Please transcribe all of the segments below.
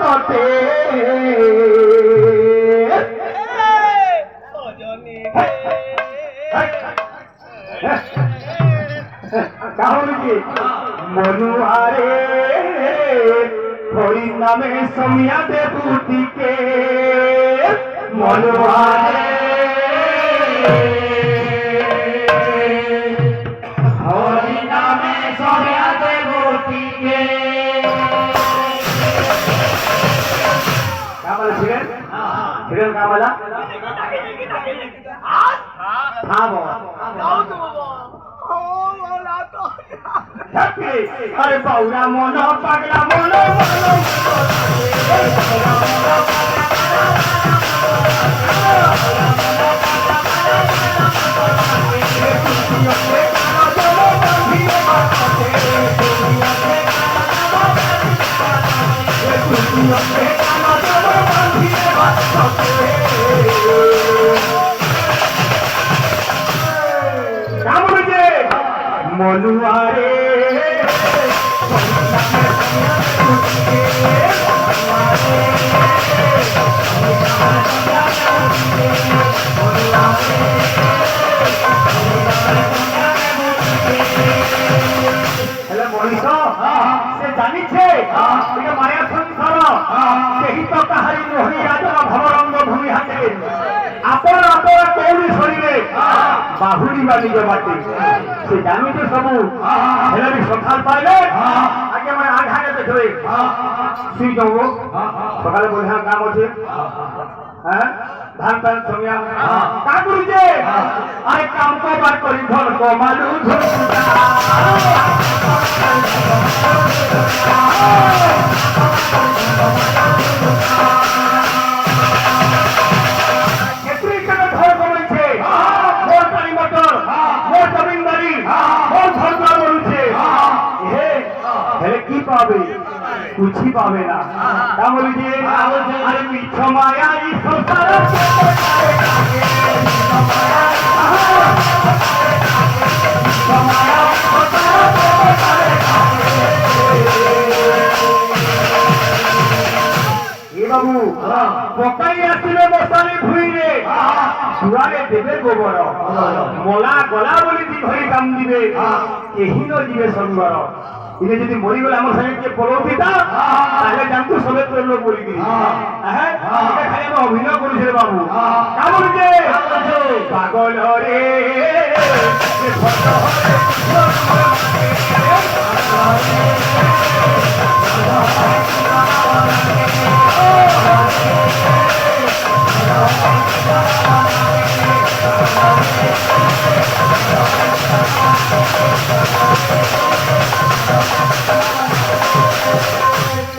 তটে কারণ কি মনুয়ারে হরি নামে সমিয়া দেবুটিকে মনুয়ারে হরি নামে সমিয়া দেবুটিকে কামালা ছিলেন ছিলেন কামালা হ্যাঁ বাবা अरे बाउला मोनो पगला मोनो मनुआरे মনীষ সে জানিছে মায়া সংসার কেহি তো কাহারি নহি রাজা ভবরঙ্গ ভূমি হাতে আপন আপন কৌড়ি শরীরে বাহুড়ি বা নিজ বাটি সে জানুছে সবু হেলে বি সকাল পাইলে আগে মানে আঘাতে দেখবে শুই যাব সকালে বলিয়া কাম আছে হ্যাঁ ধান টান সমিয়া কা করুছে আরে কাম কবার করি ধর কমালু ধরুতা कुछ पावे ना अरे पीछो माया बाबू पकाई आसले बसाली भुईरे दुआरे देवे गोबर मला गला बोली दी भरी काम दिबे केही न जीवे संगर इने যদি মরি গেলে আমার সঙ্গে কে পরবিতা তাহলে জানতো সবে তোর লোক বলি দিই হ্যাঁ এটা খালি আমি অভিনয় করেছি রে বাবু কেমন যে পাগল রে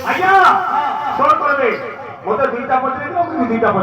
আজ্ঞা শোন করবে মতো দুইটা পত্রিকা দুইটা